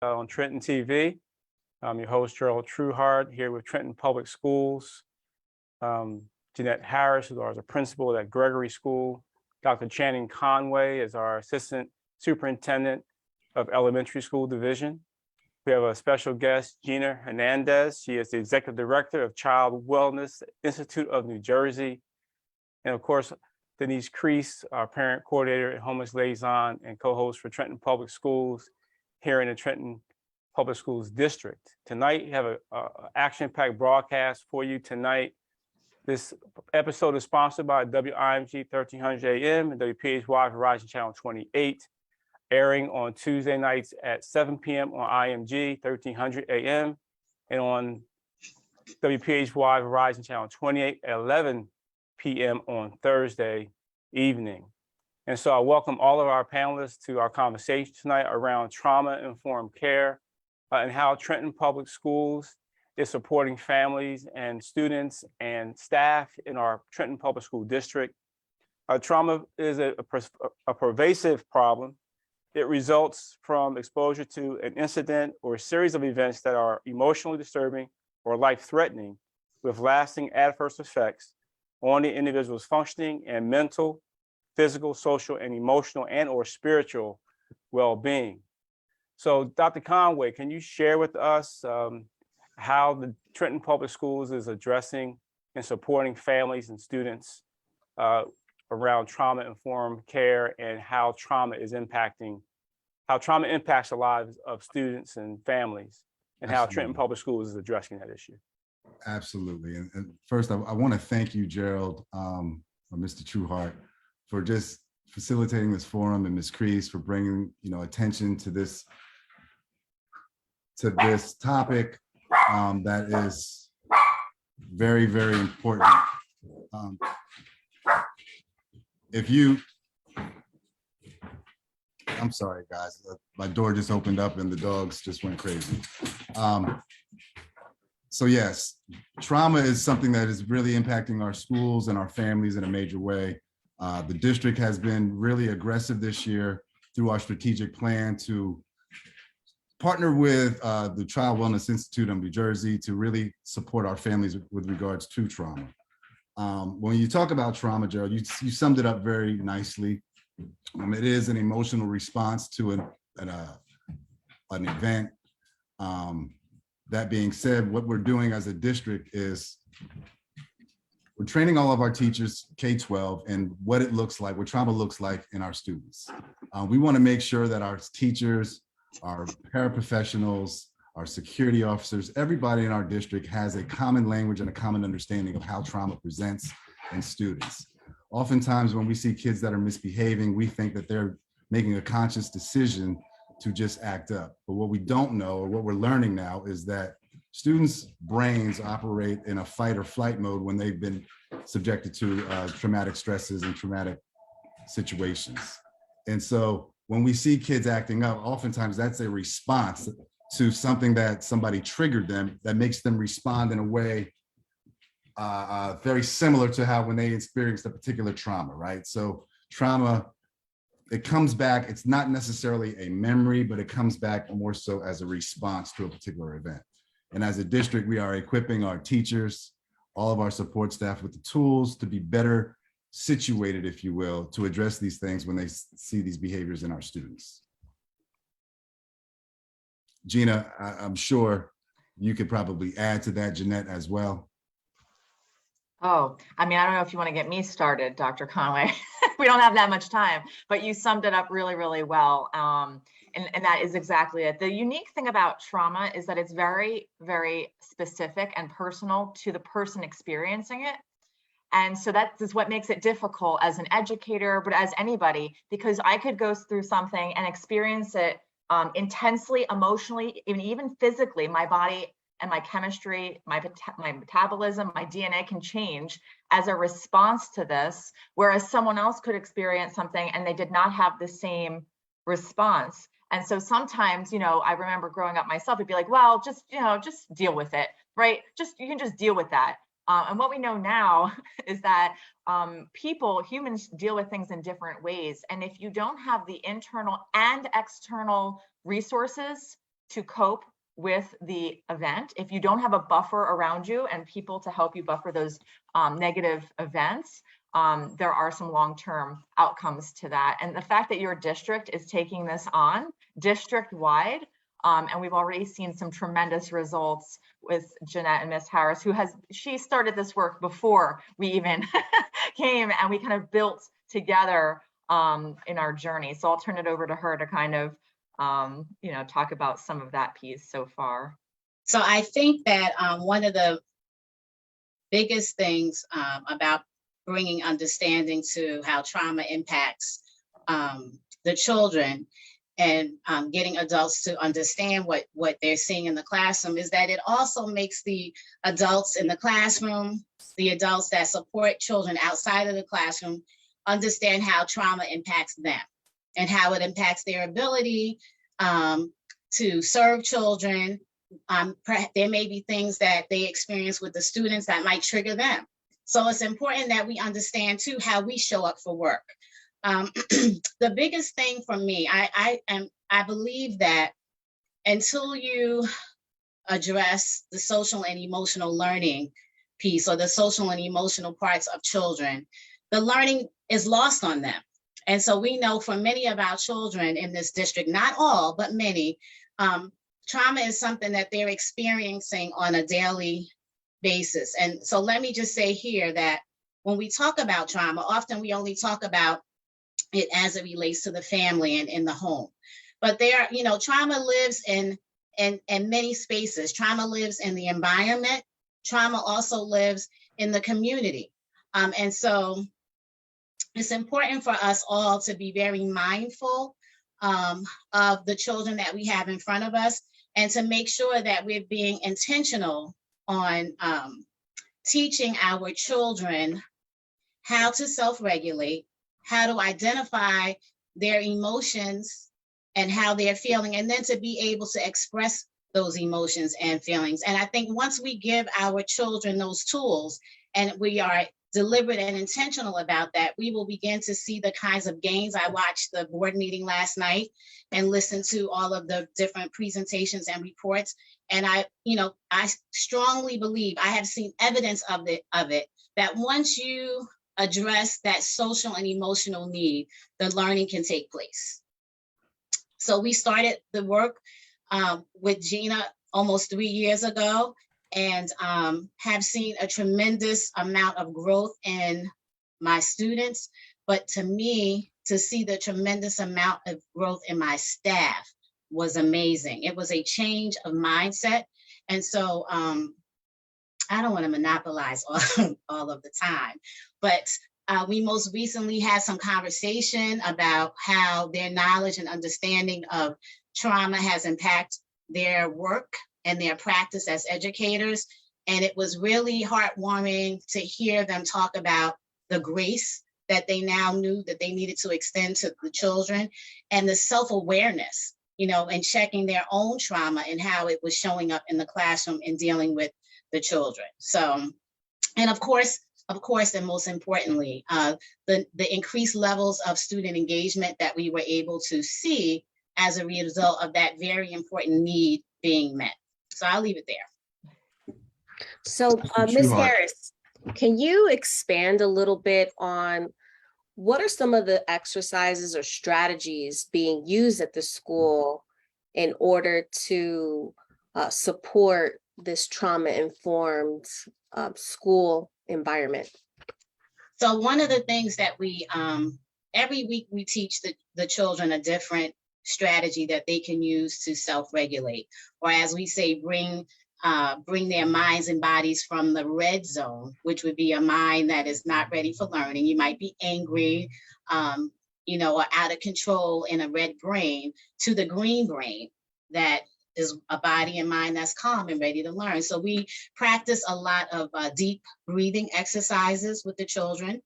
on Trenton TV. I'm your host, Gerald Trueheart, here with Trenton Public Schools. Jeanette Harris is our principal at Gregory School. Dr. Channing Conway is our assistant superintendent of elementary school division. We have a special guest, Gina Hernandez. She is the executive director of Child Wellness Institute of New Jersey. And of course, Denise Crease, our parent coordinator and homeless liaison and co-host for Trenton Public Schools here in the Trenton Public Schools District. Tonight, we have an action-packed broadcast for you tonight. This episode is sponsored by WIMG 1300 AM and WPHY Verizon Channel 28, airing on Tuesday nights at 7 p.m. on IMG 1300 AM and on WPHY Verizon Channel 28 at 11 p.m. on Thursday evening. And so I welcome all of our panelists to our conversation tonight around trauma-informed care and how Trenton Public Schools is supporting families and students and staff in our Trenton Public School District. Trauma is a pervasive problem. It results from exposure to an incident or a series of events that are emotionally disturbing or life-threatening with lasting adverse effects on the individual's functioning and mental, physical, social, and emotional and or spiritual well-being. So Dr. Conway, can you share with us how the Trenton Public Schools is addressing and supporting families and students around trauma-informed care and how trauma impacts the lives of students and families, and how Trenton Public Schools is addressing that issue? Absolutely. And first, I want to thank you, Gerald, or Mr. Trueheart, for just facilitating this forum, and Ms. Crease for bringing attention to this topic that is very, very important. I'm sorry, guys, my door just opened up and the dogs just went crazy. So yes, trauma is something that is really impacting our schools and our families in a major way. The district has been really aggressive this year through our strategic plan to partner with the Child Wellness Institute of New Jersey to really support our families with regards to trauma. When you talk about trauma, Gerald, you summed it up very nicely. It is an emotional response to an event. That being said, what we're doing as a district is we're training all of our teachers, K-12, and what it looks like, what trauma looks like in our students. We want to make sure that our teachers, our paraprofessionals, our security officers, everybody in our district has a common language and a common understanding of how trauma presents in students. Oftentimes when we see kids that are misbehaving, we think that they're making a conscious decision to just act up. But what we don't know, or what we're learning now, is that students' brains operate in a fight or flight mode when they've been subjected to traumatic stresses and traumatic situations. And so when we see kids acting up, oftentimes that's a response to something that somebody triggered them that makes them respond in a way very similar to how when they experienced a particular trauma, right? So trauma, it comes back, it's not necessarily a memory, but it comes back more so as a response to a particular event. And as a district, we are equipping our teachers, all of our support staff with the tools to be better situated, if you will, to address these things when they see these behaviors in our students. Gina, I'm sure you could probably add to that, Jeanette, as well. Oh, I mean, I don't know if you want to get me started, Dr. Conway. We don't have that much time, but you summed it up really, really well. And that is exactly it. The unique thing about trauma is that it's very, very specific and personal to the person experiencing it. And so that is what makes it difficult as an educator, but as anybody, because I could go through something and experience it intensely, emotionally, even physically. My body and my chemistry, my metabolism, my DNA can change as a response to this, whereas someone else could experience something and they did not have the same response. And so sometimes, I remember growing up myself, it'd be like, well, just deal with it, right? You can just deal with that. And what we know now is that humans deal with things in different ways. And if you don't have the internal and external resources to cope with the event. If you don't have a buffer around you and people to help you buffer those negative events, there are some long-term outcomes to that. And the fact that your district is taking this on district-wide, and we've already seen some tremendous results with Jeanette and Ms. Harris, she started this work before we even came, and we kind of built together in our journey. So I'll turn it over to her to kind of, talk about some of that piece so far. So I think that one of the biggest things about bringing understanding to how trauma impacts the children and getting adults to understand what they're seeing in the classroom is that it also makes the adults in the classroom, the adults that support children outside of the classroom, understand how trauma impacts them and how it impacts their ability to serve children. There may be things that they experience with the students that might trigger them. So it's important that we understand too how we show up for work. The biggest thing for me, I believe that until you address the social and emotional learning piece, or the social and emotional parts of children, the learning is lost on them. And so we know for many of our children in this district, not all, but many, trauma is something that they're experiencing on a daily basis. And so let me just say here that when we talk about trauma, often we only talk about it as it relates to the family and in the home. But trauma lives in many spaces. Trauma lives in the environment. Trauma also lives in the community. And so it's important for us all to be very mindful of the children that we have in front of us, and to make sure that we're being intentional on teaching our children how to self-regulate, how to identify their emotions and how they're feeling, and then to be able to express those emotions and feelings. And I think once we give our children those tools and we are deliberate and intentional about that, we will begin to see the kinds of gains. I watched the board meeting last night and listened to all of the different presentations and reports. And I strongly believe, I have seen evidence of it, that once you address that social and emotional need, the learning can take place. So we started the work with Gina almost 3 years ago, and have seen a tremendous amount of growth in my students. But to me, to see the tremendous amount of growth in my staff was amazing. It was a change of mindset. And so I don't want to monopolize all of the time, but we most recently had some conversation about how their knowledge and understanding of trauma has impacted their work and their practice as educators. And it was really heartwarming to hear them talk about the grace that they now knew that they needed to extend to the children, and the self-awareness, and checking their own trauma and how it was showing up in the classroom and dealing with the children. So, and of course, and most importantly, the increased levels of student engagement that we were able to see as a result of that very important need being met. So I'll leave it there. So Ms. Harris, can you expand a little bit on what are some of the exercises or strategies being used at the school in order to support this trauma-informed school environment? So one of the things that we, every week we teach the children a different strategy that they can use to self-regulate, or as we say, bring their minds and bodies from the red zone, which would be a mind that is not ready for learning. You might be angry, or out of control in a red brain, to the green brain that is a body and mind that's calm and ready to learn. So we practice a lot of deep breathing exercises with the children.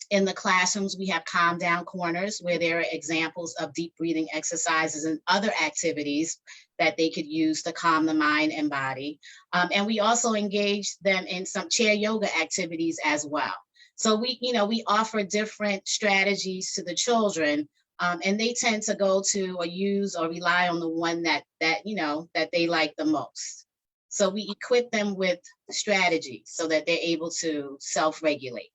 In the classrooms, we have calm down corners where there are examples of deep breathing exercises and other activities that they could use to calm the mind and body. And we also engage them in some chair yoga activities as well. So we offer different strategies to the children And they tend to go to or use or rely on the one that they like the most. So we equip them with strategies so that they're able to self-regulate.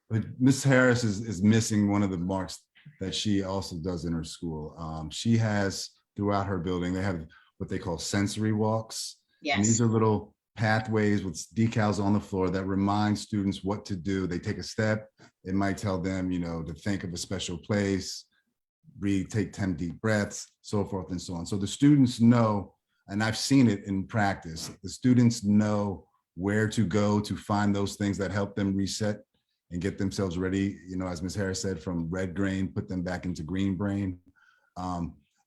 But Ms. Harris is missing one of the marks that she also does in her school. She has, throughout her building, they have what they call sensory walks. And these Yes. are little pathways with decals on the floor that remind students what to do. They take a step. It might tell them, to think of a special place, breathe, take 10 deep breaths, so forth and so on. So the students know, and I've seen it in practice, the students know where to go to find those things that help them reset and get themselves ready, as Ms. Harris said, from red brain, put them back into green brain.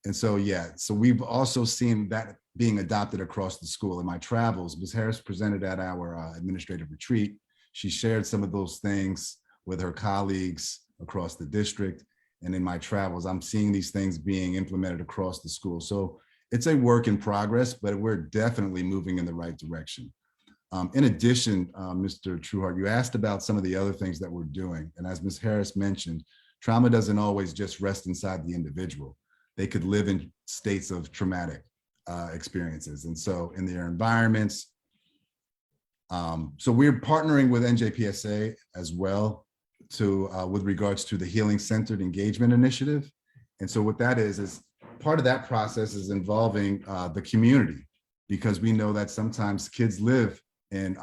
And so, so we've also seen that being adopted across the school. In my travels, Ms. Harris presented at our administrative retreat. She shared some of those things with her colleagues across the district. And in my travels, I'm seeing these things being implemented across the school. So it's a work in progress, but we're definitely moving in the right direction. In addition, Mr. Trueheart, you asked about some of the other things that we're doing. And as Ms. Harris mentioned, trauma doesn't always just rest inside the individual. They could live in states of traumatic experiences. And so in their environments, so we're partnering with NJPSA as well with regards to the Healing Centered Engagement Initiative. And so what that is part of that process is involving the community, because we know that sometimes kids live in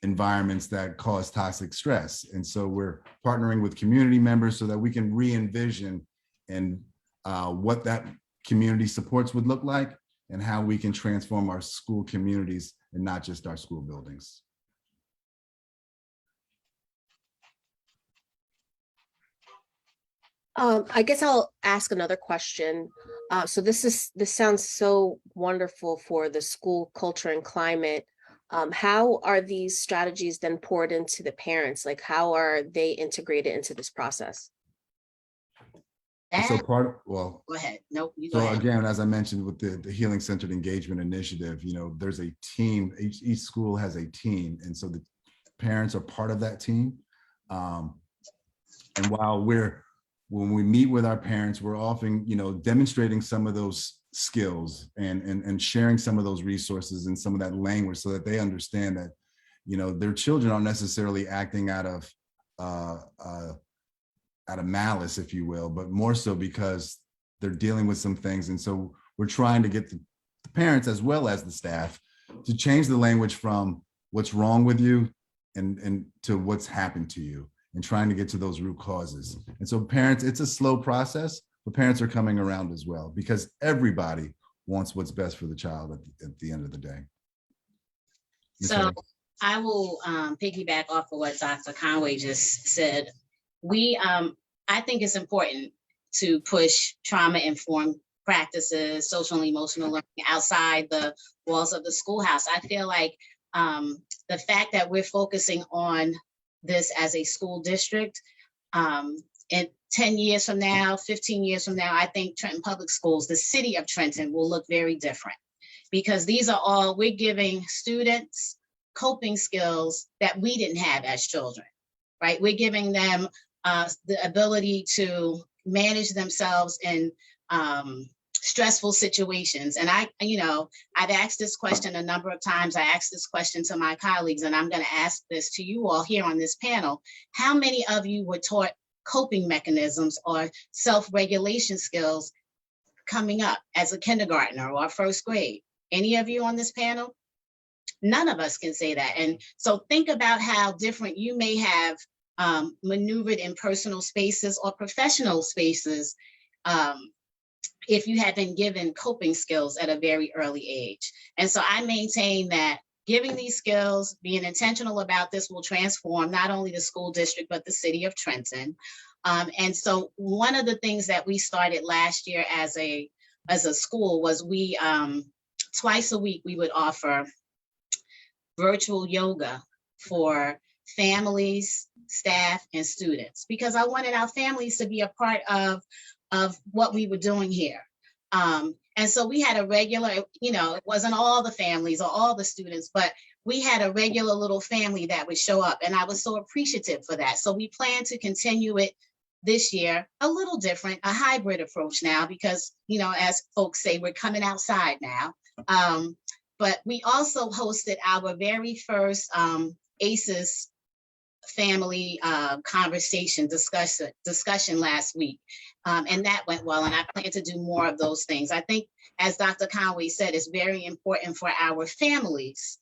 environments that cause toxic stress. And so we're partnering with community members so that we can re-envision and what that community supports would look like and how we can transform our school communities and not just our school buildings. I guess I'll ask another question. So this sounds so wonderful for the school culture and climate. How are these strategies then poured into the parents? Like, how are they integrated into this process? So Go ahead. Nope, you go so ahead. again, as I mentioned with the Healing Centered Engagement Initiative, there's a team, each school has a team. And so the parents are part of that team. And while when we meet with our parents, we're often, demonstrating some of those skills and sharing some of those resources and some of that language so that they understand that, their children aren't necessarily acting out of malice, if you will, but more so because they're dealing with some things. And so we're trying to get the parents as well as the staff to change the language from what's wrong with you and to what's happened to you, and trying to get to those root causes. And so parents, it's a slow process, but parents are coming around as well, because everybody wants what's best for the child at the end of the day. So I will piggyback off of what Dr. Conway just said. I think it's important to push trauma-informed practices, social and emotional learning outside the walls of the schoolhouse. I feel like the fact that we're focusing on this as a school district, and 10 years from now, 15 years from now, I think Trenton Public Schools, the city of Trenton, will look very different, because we're giving students coping skills that we didn't have as children, right? We're giving them the ability to manage themselves in stressful situations. And I've asked this question a number of times. I asked this question to my colleagues, and I'm going to ask this to you all here on this panel. How many of you were taught coping mechanisms or self-regulation skills coming up as a kindergartner or first grade? Any of you on this panel? None of us can say that. And so think about how different you may have maneuvered in personal spaces or professional spaces if you had been given coping skills at a very early age. And so I maintain that giving these skills, being intentional about this, will transform not only the school district, but the city of Trenton. And so one of the things that we started last year as a school was we twice a week we would offer virtual yoga for families, staff, and students, because I wanted our families to be a part of what we were doing here. And so we had a regular, it wasn't all the families or all the students, but we had a regular little family that would show up, and I was so appreciative for that. So we plan to continue it this year a little different, a hybrid approach now, because, you know, as folks say, we're coming outside now. But we also hosted our very first ACEs family conversation discussion last week. And that went well. And I plan to do more of those things. I think, as Dr. Conway said, it's very important for our families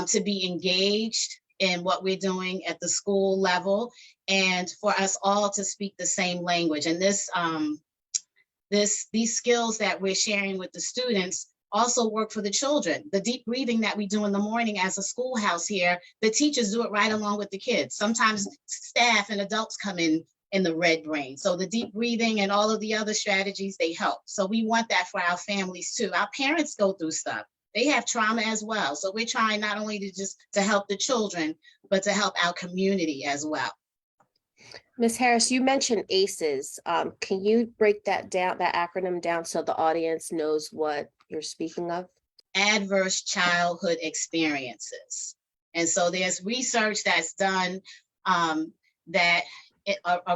to be engaged in what we're doing at the school level, and for us all to speak the same language. And these skills that we're sharing with the students also work for the children. The deep breathing that we do in the morning as a schoolhouse here, the teachers do it right along with the kids. Sometimes staff and adults come in the red brain. So the deep breathing and all of the other strategies, they help. So we want that for our families too. Our parents go through stuff. They have trauma as well. So we're trying not only to help the children, but to help our community as well. Ms. Harris, you mentioned ACEs. Can you break that acronym down so the audience knows what you're speaking of? Adverse childhood experiences. And so there's research that's done,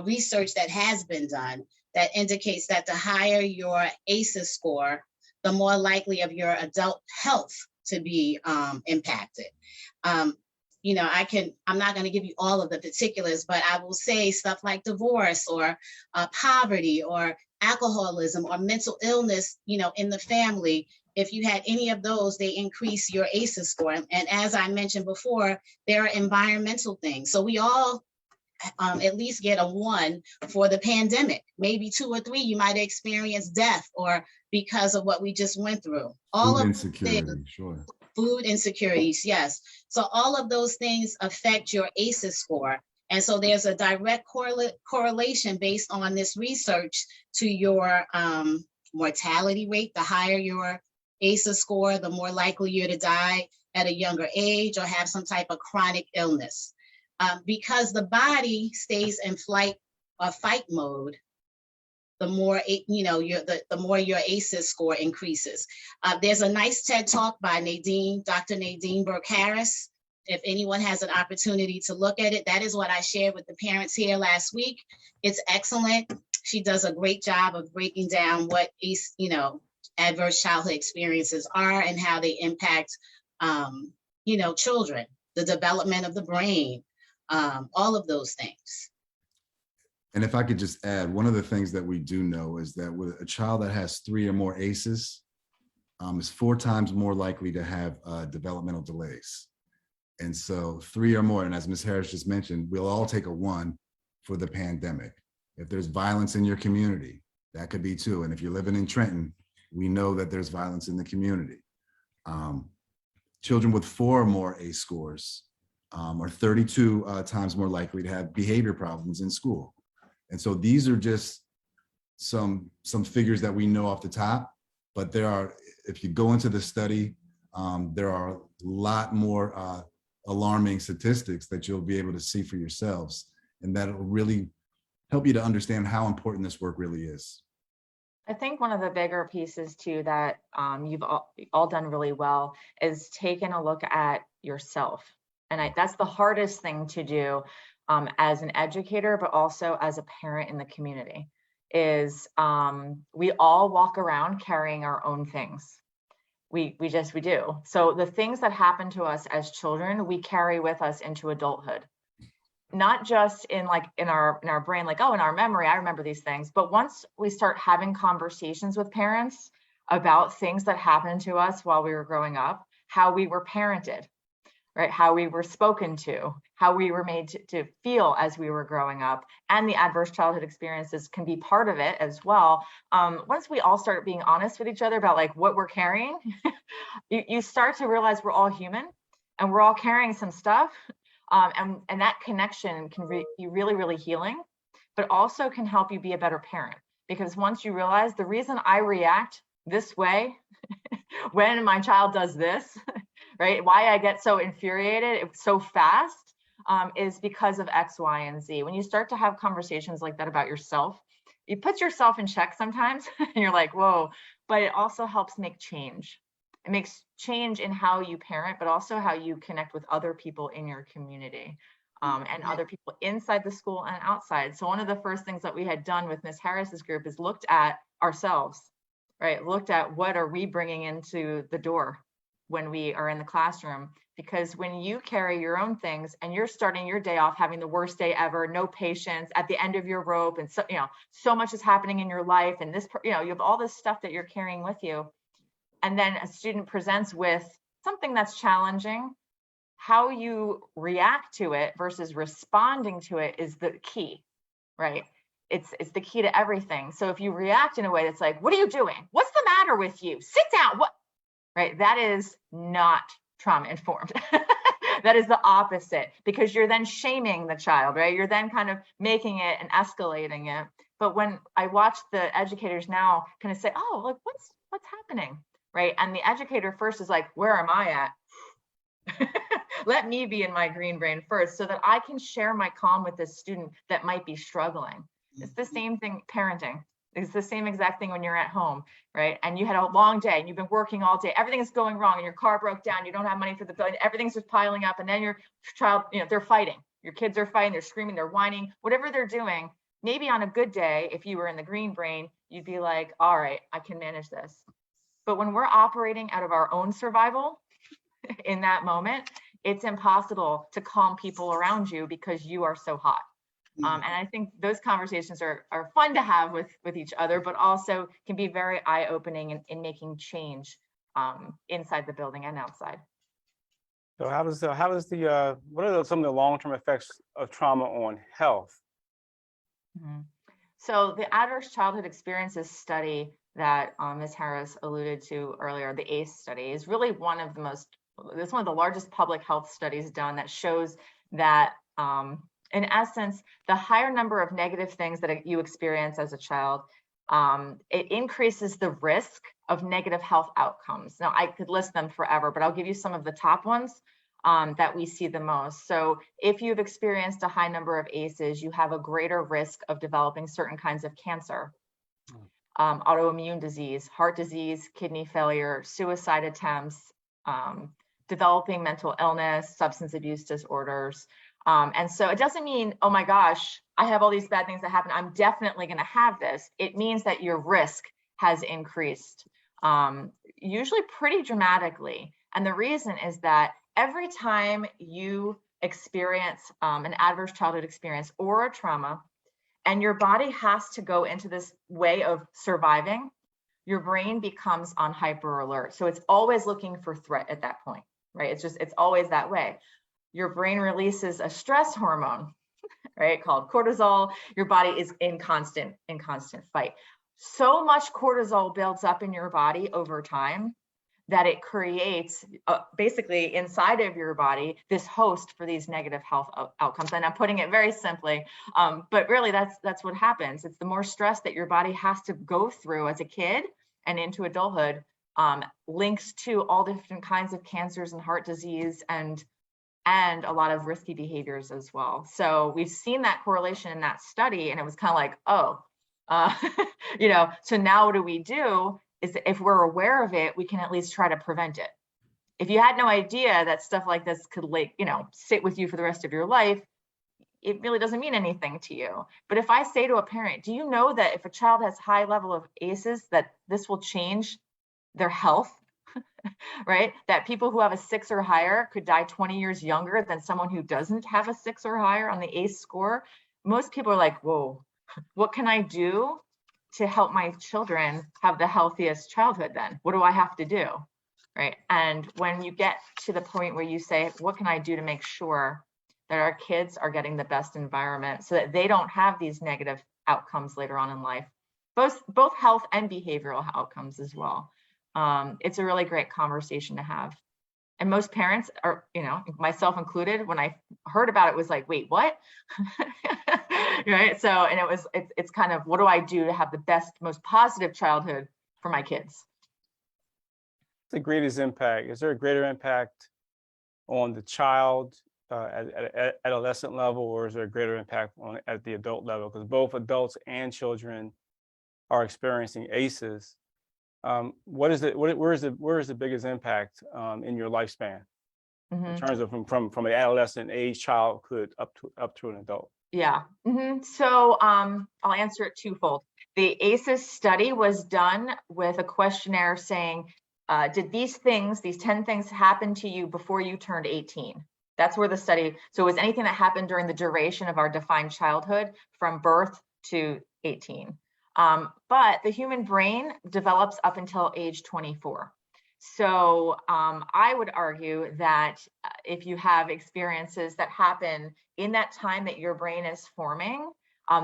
research that has been done that indicates that the higher your ACEs score, the more likely of your adult health to be impacted. You know, I'm not going to give you all of the particulars, but I will say stuff like divorce or poverty or alcoholism or mental illness, you know, in the family. If you had any of those, they increase your ACEs score. And as I mentioned before, there are environmental things. So we all at least get a 1 for the pandemic. Maybe 2 or 3, you might experience death or because of what we just went through. All Food of insecurity, things, sure. Food insecurities, yes. So all of those things affect your ACEs score. And so there's a direct correlation based on this research to your mortality rate. The higher your ACEs score, the more likely you're to die at a younger age or have some type of chronic illness. Because the body stays in flight or fight mode, the more the more your ACEs score increases. There's a nice TED talk by Dr. Nadine Burke-Harris. If anyone has an opportunity to look at it, that is what I shared with the parents here last week. It's excellent. She does a great job of breaking down what adverse childhood experiences are and how they impact children, the development of the brain, all of those things. And if I could just add, one of the things that we do know is that with a child that has 3 or more ACEs is 4 times more likely to have developmental delays. And so 3 or more, and as Ms. Harris just mentioned, we'll all take a 1 for the pandemic. If there's violence in your community, that could be 2. And if you're living in Trenton, we know that there's violence in the community. Children with 4 or more ACE scores are 32 times more likely to have behavior problems in school. And so these are just some figures that we know off the top, but there are, if you go into the study, there are a lot more alarming statistics that you'll be able to see for yourselves. And that'll really help you to understand how important this work really is. I think one of the bigger pieces too that you've all done really well is taking a look at yourself. And that's the hardest thing to do as an educator, but also as a parent in the community, is we all walk around carrying our own things. We do. So the things that happen to us as children, we carry with us into adulthood. Not just in our brain, like, oh, in our memory, I remember these things. But once we start having conversations with parents about things that happened to us while we were growing up, how we were parented, right? How we were spoken to, how we were made to feel as we were growing up, and the adverse childhood experiences can be part of it as well. Once we all start being honest with each other about like what we're carrying, you start to realize we're all human and we're all carrying some stuff. And that connection can be really, really healing, but also can help you be a better parent. Because once you realize the reason I react this way when my child does this, right? Why I get so infuriated so fast is because of X, Y, and Z. When you start to have conversations like that about yourself, you put yourself in check sometimes and you're like, whoa, but it also helps make change. It makes change in how you parent, but also how you connect with other people in your community. and other people inside the school and outside. So one of the first things that we had done with Ms. Harris's group is looked at ourselves, right? Looked at what are we bringing into the door when we are in the classroom, because when you carry your own things and you're starting your day off having the worst day ever, no patience, at the end of your rope, and so, so much is happening in your life, and this, you have all this stuff that you're carrying with you. And then a student presents with something that's challenging. How you react to it versus responding to it is the key, right? It's the key to everything. So if you react in a way that's like, what are you doing? What's the matter with you? Sit down. What? Right? That is not trauma informed. That is the opposite, because you're then shaming the child, right? You're then kind of making it and escalating it. But when I watch the educators now kind of say, oh, like what's happening, right? And the educator first is like, where am I at? Let me be in my green brain first so that I can share my calm with this student that might be struggling. It's the same thing, parenting. It's the same exact thing when you're at home, right? And you had a long day and you've been working all day. Everything is going wrong and your car broke down. You don't have money for the bill. Everything's just piling up. And then your child, they're fighting. Your kids are fighting. They're screaming. They're whining. Whatever they're doing. Maybe on a good day, if you were in the green brain, you'd be like, all right, I can manage this. But when we're operating out of our own survival in that moment, it's impossible to calm people around you because you are so hot. And I think those conversations are fun to have with each other, but also can be very eye-opening in making change inside the building and outside. So what are some of the long-term effects of trauma on health? So the Adverse Childhood Experiences study that Ms. Harris alluded to earlier, the ACE study, is really one of the largest public health studies done that shows that in essence, the higher number of negative things that you experience as a child, it increases the risk of negative health outcomes. Now, I could list them forever, but I'll give you some of the top ones that we see the most. So if you've experienced a high number of ACEs, you have a greater risk of developing certain kinds of cancer, autoimmune disease, heart disease, kidney failure, suicide attempts, developing mental illness, substance abuse disorders. And so it doesn't mean, oh my gosh, I have all these bad things that happen, I'm definitely going to have this. It means that your risk has increased, usually pretty dramatically. And the reason is that every time you experience an adverse childhood experience or a trauma, and your body has to go into this way of surviving, your brain becomes on hyper alert. So it's always looking for threat at that point, right? It's always that way. Your brain releases a stress hormone, right, called cortisol. Your body is in constant fight. So much cortisol builds up in your body over time that it creates basically inside of your body this host for these negative health outcomes. And I'm putting it very simply, but really that's what happens. It's the more stress that your body has to go through as a kid and into adulthood, links to all different kinds of cancers and heart disease and a lot of risky behaviors as well. So we've seen that correlation in that study, and it was kind of like, oh, so now what do we do? Is if we're aware of it, we can at least try to prevent it. If you had no idea that stuff like this could sit with you for the rest of your life, it really doesn't mean anything to you. But if I say to a parent, do you know that if a child has high level of ACEs, that this will change their health, right? That people who have a 6 or higher could die 20 years younger than someone who doesn't have a 6 or higher on the ACE score. Most people are like, whoa, what can I do to help my children have the healthiest childhood then? What do I have to do, right? And when you get to the point where you say, what can I do to make sure that our kids are getting the best environment so that they don't have these negative outcomes later on in life, both health and behavioral outcomes as well. It's a really great conversation to have. And most parents are, myself included, when I heard about it, was like, wait, what? Right? So, and it's kind of, what do I do to have the best, most positive childhood for my kids? The greatest impact, is there a greater impact on the child at adolescent level, or is there a greater impact at the adult level? Because both adults and children are experiencing ACEs. Where is the biggest impact in your lifespan? in terms of from an adolescent age childhood up to an adult? Yeah. So I'll answer it twofold. The ACEs study was done with a questionnaire saying, did these 10 things happen to you before you turned 18? That's where the study, so it was anything that happened during the duration of our defined childhood from birth to 18. But the human brain develops up until age 24. So I would argue that if you have experiences that happen in that time that your brain is forming,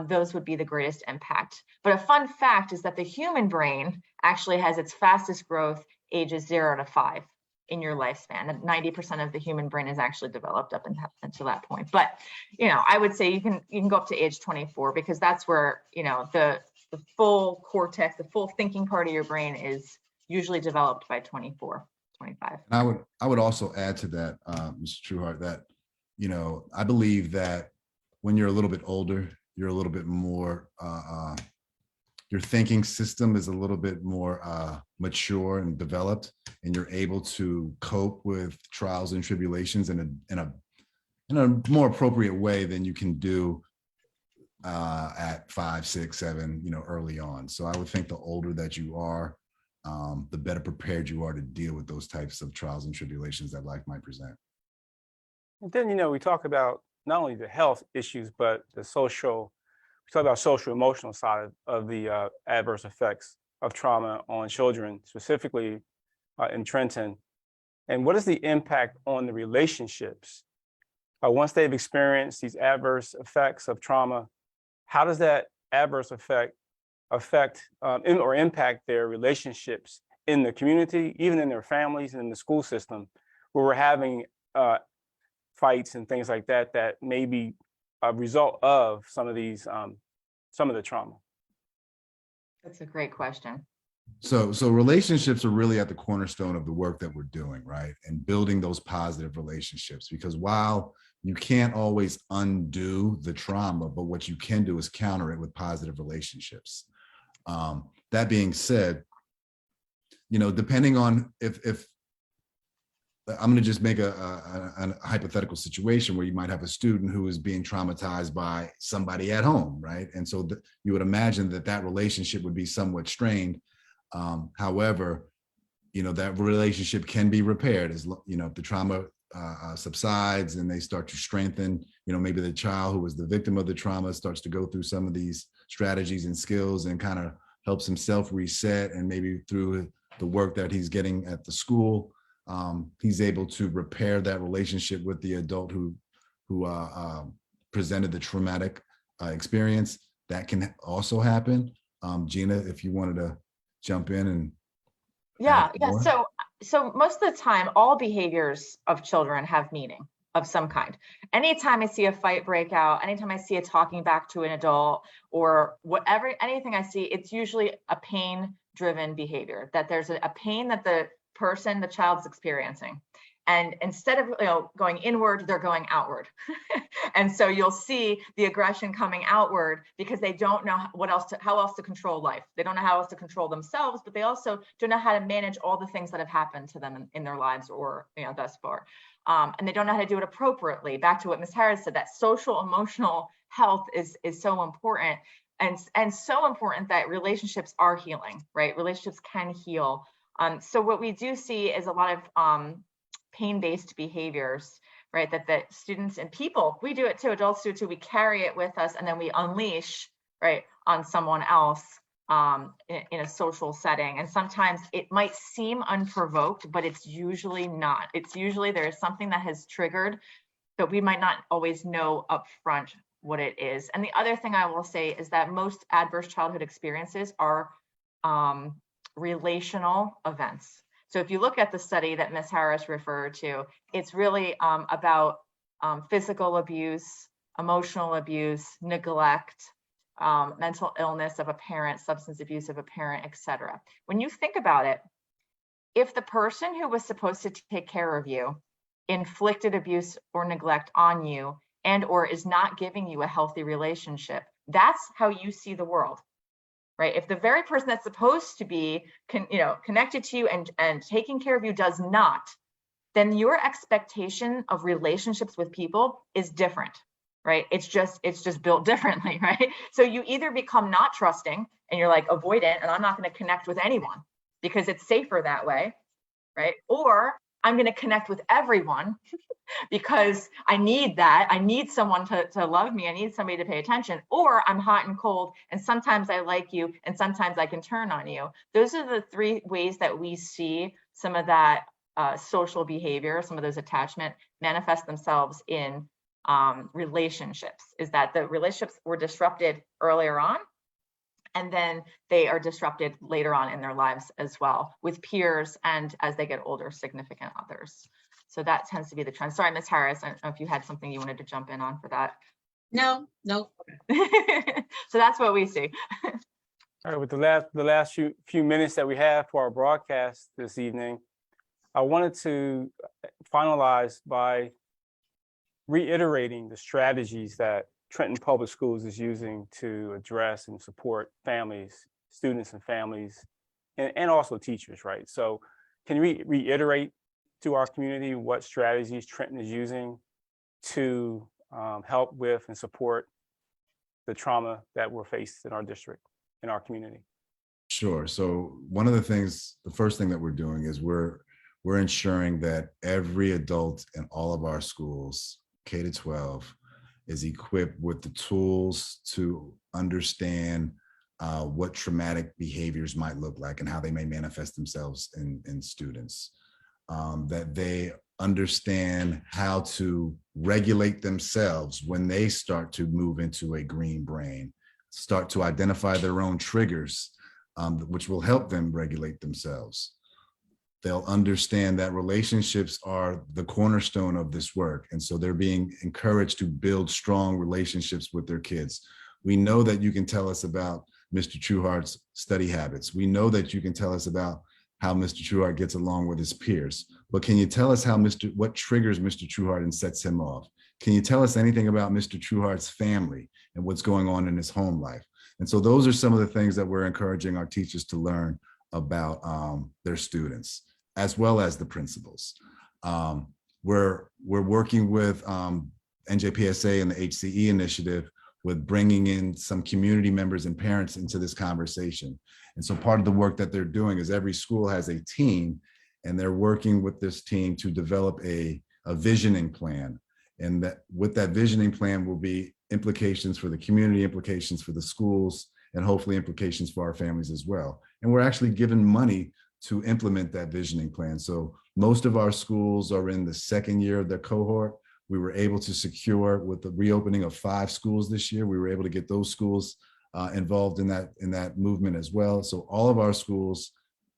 those would be the greatest impact. But a fun fact is that the human brain actually has its fastest growth ages 0 to 5 in your lifespan. And 90% of the human brain is actually developed up until that point. But I would say you can go up to age 24 because that's where the full cortex, the full thinking part of your brain is usually developed by 24, 25. And I would also add to that, Mr. Trueheart, that I believe that when you're a little bit older, you're a little bit more your thinking system is a little bit more mature and developed, and you're able to cope with trials and tribulations in a more appropriate way than you can do at 5, 6, 7, early on. So I would think the older that you are, the better prepared you are to deal with those types of trials and tribulations that life might present. And then, we talk about not only the health issues, but we talk about social emotional side of the adverse effects of trauma on children, specifically in Trenton. And what is the impact on the relationships? Once they've experienced these adverse effects of trauma, how does that adverse affect or impact their relationships in the community, even in their families and in the school system, where we're having fights and things like that may be a result of some of the trauma? That's a great question. So relationships are really at the cornerstone of the work that we're doing, right? And building those positive relationships, because while you can't always undo the trauma, but what you can do is counter it with positive relationships. That being said, depending on if I'm going to just make a hypothetical situation where you might have a student who is being traumatized by somebody at home, right? And so you would imagine that relationship would be somewhat strained. However, that relationship can be repaired as if the trauma subsides and they start to strengthen. Maybe the child who was the victim of the trauma starts to go through some of these strategies and skills and kind of helps himself reset, and maybe through the work that he's getting at the school, he's able to repair that relationship with the adult who presented the traumatic experience. That can also happen. Gina, if you wanted to jump in and yeah. So most of the time, all behaviors of children have meaning of some kind. Anytime I see a fight break out, anytime I see a talking back to an adult or whatever, anything I see, it's usually a pain-driven behavior, that there's a pain that the child's experiencing. And instead of going inward, they're going outward. And so you'll see the aggression coming outward because they don't know how else to control life. They don't know how else to control themselves, but they also don't know how to manage all the things that have happened to them in their lives or thus far. And they don't know how to do it appropriately. Back to what Ms. Harris said, that social emotional health is so important, and so important that relationships are healing, right? Relationships can heal. So what we do see is a lot of pain-based behaviors, right? That students and people, we do it too, adults do it too, we carry it with us and then we unleash, right, on someone else in a social setting. And sometimes it might seem unprovoked, but it's usually not. It's usually there is something that has triggered, but we might not always know upfront what it is. And the other thing I will say is that most adverse childhood experiences are relational events. So if you look at the study that Ms. Harris referred to, it's really about physical abuse, emotional abuse, neglect, mental illness of a parent, substance abuse of a parent, etc. When you think about it, if the person who was supposed to take care of you inflicted abuse or neglect on you and or is not giving you a healthy relationship, that's how you see the world. Right? If the very person that's supposed to be connected to you and taking care of you does not, then your expectation of relationships with people is different, right? It's just built differently, right? So you either become not trusting and you're like avoidant and I'm not going to connect with anyone because it's safer that way, right? Or I'm going to connect with everyone because I need that. I need someone to love me. I need somebody to pay attention. Or I'm hot and cold, and sometimes I like you, and sometimes I can turn on you. Those are the three ways that we see some of that social behavior, some of those attachment manifest themselves in relationships. Is that the relationships were disrupted earlier on, and then they are disrupted later on in their lives as well with peers and as they get older, significant others. So that tends to be the trend. Sorry, Ms. Harris, I don't know if you had something you wanted to jump in on for that. No. So that's what we see. All right, with the last few minutes that we have for our broadcast this evening, I wanted to finalize by reiterating the strategies that Trenton Public Schools is using to address and support families, students and families, and also teachers, right? So can you reiterate to our community what strategies Trenton is using to help with and support the trauma that we're faced in our district, in our community? Sure. So one of the things, the first thing that we're doing is we're ensuring that every adult in all of our schools, K to 12, is equipped with the tools to understand what traumatic behaviors might look like and how they may manifest themselves in students. That they understand how to regulate themselves when they start to move into a green brain, start to identify their own triggers, which will help them regulate themselves. They'll understand that relationships are the cornerstone of this work. And so they're being encouraged to build strong relationships with their kids. We know that you can tell us about Mr. Trueheart's study habits. We know that you can tell us about how Mr. Trueheart gets along with his peers. But can you tell us what triggers Mr. Trueheart and sets him off? Can you tell us anything about Mr. Trueheart's family and what's going on in his home life? And so those are some of the things that we're encouraging our teachers to learn about their students, as well as the principals. We're working with NJPSA and the HCE initiative with bringing in some community members and parents into this conversation. And so part of the work that they're doing is every school has a team, and they're working with this team to develop a visioning plan. And that with that visioning plan will be implications for the community, implications for the schools, and hopefully implications for our families as well. And we're actually given money to implement that visioning plan. So most of our schools are in the second year of their cohort. We were able to secure, with the reopening of 5 schools this year, we were able to get those schools involved in that movement as well. So all of our schools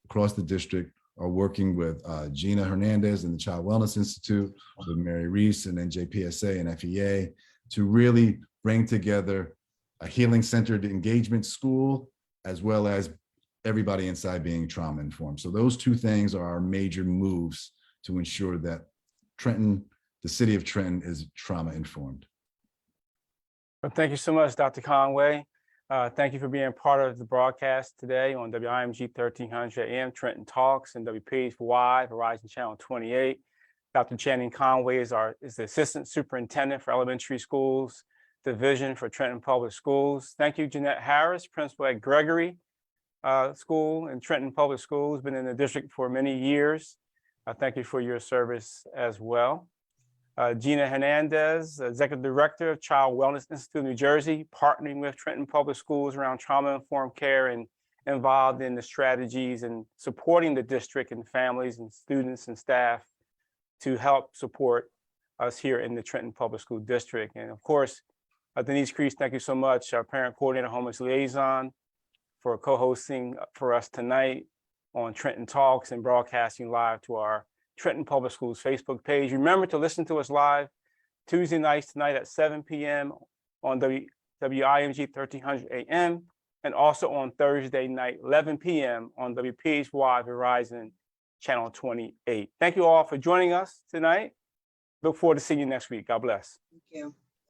across the district are working with Gina Hernandez and the Child Wellness Institute, with Mary Reese and NJPSA and FEA, to really bring together a healing-centered engagement school, as well as everybody inside being trauma informed. So those two things are our major moves to ensure that Trenton, the city of Trenton, is trauma informed. Well, thank you so much, Dr. Conway. Thank you for being part of the broadcast today on WIMG 1300 AM, Trenton Talks, and WPHW, Verizon Channel 28. Dr. Channing Conway is the Assistant Superintendent for Elementary Schools Division for Trenton Public Schools. Thank you, Jeanette Harris, Principal at Gregory School in Trenton Public Schools, been in the district for many years. Thank you for your service as well. Gina Hernandez, Executive Director of Child Wellness Institute of New Jersey, partnering with Trenton Public Schools around trauma-informed care and involved in the strategies and supporting the district and families and students and staff to help support us here in the Trenton Public School District. And of course, Denise Crease, thank you so much, our Parent Coordinator, Homeless Liaison, for co-hosting for us tonight on Trenton Talks and broadcasting live to our Trenton Public Schools Facebook page. Remember to listen to us live Tuesday nights tonight at 7 p.m. on WIMG 1300 AM, and also on Thursday night, 11 p.m. on WPHY Verizon Channel 28. Thank you all for joining us tonight. Look forward to seeing you next week. God bless. Thank you.